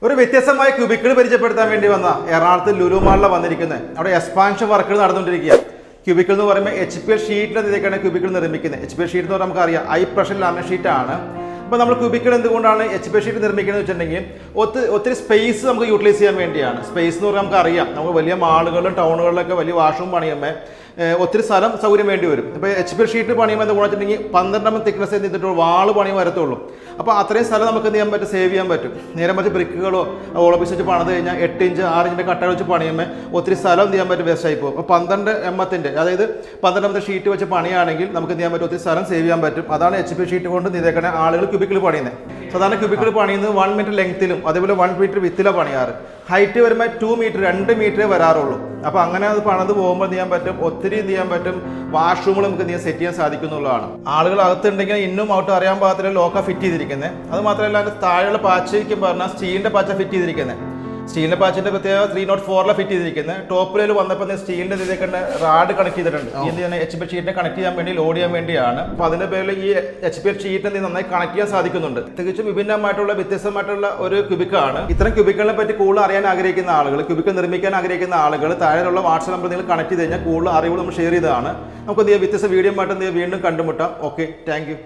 ഒരു വ്യത്യസ്തമായ ക്യൂബിക്കിൾ പരിചയപ്പെടുത്താൻ വേണ്ടി വന്ന എറണാകുളത്ത് ലുലു മാളിൽ വന്നിരിക്കുന്നത് അവിടെ എക്സ്പാൻഷൻ വർക്കുകൾ നടന്നുകൊണ്ടിരിക്കുക. ക്യൂബിക്കിൾ എന്ന് പറയുമ്പോൾ HPL ഷീറ്റിൻ്റെ ഇതിലേക്കാണ് ക്യൂബിക്കിൾ നിർമ്മിക്കുന്നത്. HPL ഷീറ്റ് എന്ന് പറഞ്ഞാൽ നമുക്കറിയാം ഹൈ പ്രഷർ ലാമിനേറ്റ് ഷീറ്റാണ്. അപ്പോൾ നമ്മൾ ക്യൂബിക്കിൾ എന്തുകൊണ്ടാണ് HPL ഷീറ്റ് നിർമ്മിക്കുന്നത് വെച്ചിട്ടുണ്ടെങ്കിൽ ഒത്തിരി സ്പേസ് നമുക്ക് യൂട്ടിലൈസ് ചെയ്യാൻ വേണ്ടിയാണ്. സ്പേസ് എന്ന് പറഞ്ഞാൽ നമുക്കറിയാം നമുക്ക് വലിയ മാളുകളിലും ടൗണുകളിലൊക്കെ വലിയ വാഷ്റൂം പണിയുമ്പോൾ ഒത്തിരി സ്ഥലം സൗകര്യം വേണ്ടി വരും. ഇപ്പോൾ HPL ഷീറ്റ് പണിയുമ്പോൾ എന്താ വെച്ചിട്ടുണ്ടെങ്കിൽ 12 തിക്നെസ് എന്നിട്ട് വാള് പണിയും വരത്തുള്ളൂ. അപ്പോൾ അത്രയും സ്ഥലം നമുക്ക് എന്ത് ചെയ്യാൻ പറ്റും, സേവ് ചെയ്യാൻ പറ്റും. നേരെ മറിച്ച് ബ്രിക്കുകളോ ഓളോപ്പിസ് വെച്ച് പണിത് കഴിഞ്ഞാൽ 8 ഇഞ്ച് 6 ഇഞ്ചിൻ്റെ കട്ട വെച്ച് പണിയുമ്പോൾ ഒത്തിരി സ്ഥലം എന്ത് ചെയ്യാൻ പറ്റും, വേസ്റ്റ് ആയി പോകും. അപ്പോൾ 12 mm അതായത് 12 ഷീറ്റ് വെച്ച് പണിയാണെങ്കിൽ നമുക്ക് എന്ത് ചെയ്യാൻ പറ്റും, ഒത്തിരി സ്ഥലം സേവ് ചെയ്യാൻ പറ്റും. അതാണ് HPL ഷീറ്റ് കൊണ്ട് ഇതേക്കണ ആളുകൾ ക്യൂബിക്കിൾ പണിയുന്നത്. സാധാരണ ക്യൂബിക്കിൾ പണിയുന്നത് 1 മീറ്റർ ലെങ്ത്തിലും അതേപോലെ 1 മീറ്റർ വിത്തിലാണ് പണിയാറ്. ഹൈറ്റ് വരുമ്പോൾ 2 മീറ്റർ 2 മീറ്ററേ വരാറുള്ളൂ. അപ്പോൾ അങ്ങനെ അത് പണിത് പോകുമ്പോൾ എന്ത് ചെയ്യാൻ പറ്റും, ഒത്തിരി എന്ത് ചെയ്യാൻ പറ്റും, വാഷ്റൂമുകൾ നമുക്ക് എന്ത് ചെയ്യാൻ സെറ്റ് ചെയ്യാൻ സാധിക്കുന്നുള്ളതാണ്. ആളുകൾ അകത്തുണ്ടെങ്കിൽ ഇന്നും ഔട്ട് അറിയാൻ പാകത്തിൽ ലോക്ക ഫിറ്റ് ചെയ്തിരിക്കുന്നത്. അത് മാത്രമല്ല അതിൻ്റെ താഴെയുള്ള പാച്ചയ്ക്ക് പറഞ്ഞാൽ സ്റ്റീലിൻ്റെ പാച്ച ഫിറ്റ് ചെയ്തിരിക്കുന്നത്. സ്റ്റീലിൻ്റെ പാച്ചിൻ്റെ പ്രത്യേകത 304 ഫിറ്റ് ചെയ്തിരിക്കുന്നത്. ടോപ്പിൽ വന്നപ്പോൾ സ്റ്റീലിൻ്റെ ഇതിലേക്ക് റാഡ് കണക്ട് ചെയ്തിട്ടുണ്ട്. ഇത് HPL ഷീറ്റിനെ കണക്ട് ചെയ്യാൻ വേണ്ടി ലോഡ് ചെയ്യാൻ വേണ്ടിയാണ്. അപ്പോൾ അതിൻ്റെ പേരിൽ ഈ HPL ഷീറ്റിനെ നന്നായി കണക്ട് ചെയ്യാൻ സാധിക്കുന്നുണ്ട്. തികച്ചും വിഭിന്നമായിട്ടുള്ള വ്യത്യസ്തമായിട്ടുള്ള ഒരു ക്യൂബിക്കാണ്. ഇത്തരം ക്യൂബിക്കുകളെ പറ്റി കൂടുതൽ അറിയാൻ ആഗ്രഹിക്കുന്ന ആളുകൾ, ക്യൂബിക്കൽ നിർമ്മിക്കാൻ ആഗ്രഹിക്കുന്ന ആളുകൾ താഴെയുള്ള വാട്സ്ആപ്പ് നമ്പർ നിങ്ങൾ കണക്ട് ചെയ്ത് കഴിഞ്ഞാൽ കൂടുതൽ അറിവുകൾ നമ്മൾ ഷെയർ ചെയ്തതാണ്. നമുക്ക് എന്ത് ചെയ്യാം, വ്യത്യസ്ത വീഡിയോ ആയിട്ട് എന്ത് ചെയ്യാം വീണ്ടും കണ്ടുമുട്ടാം. Okay, thank you.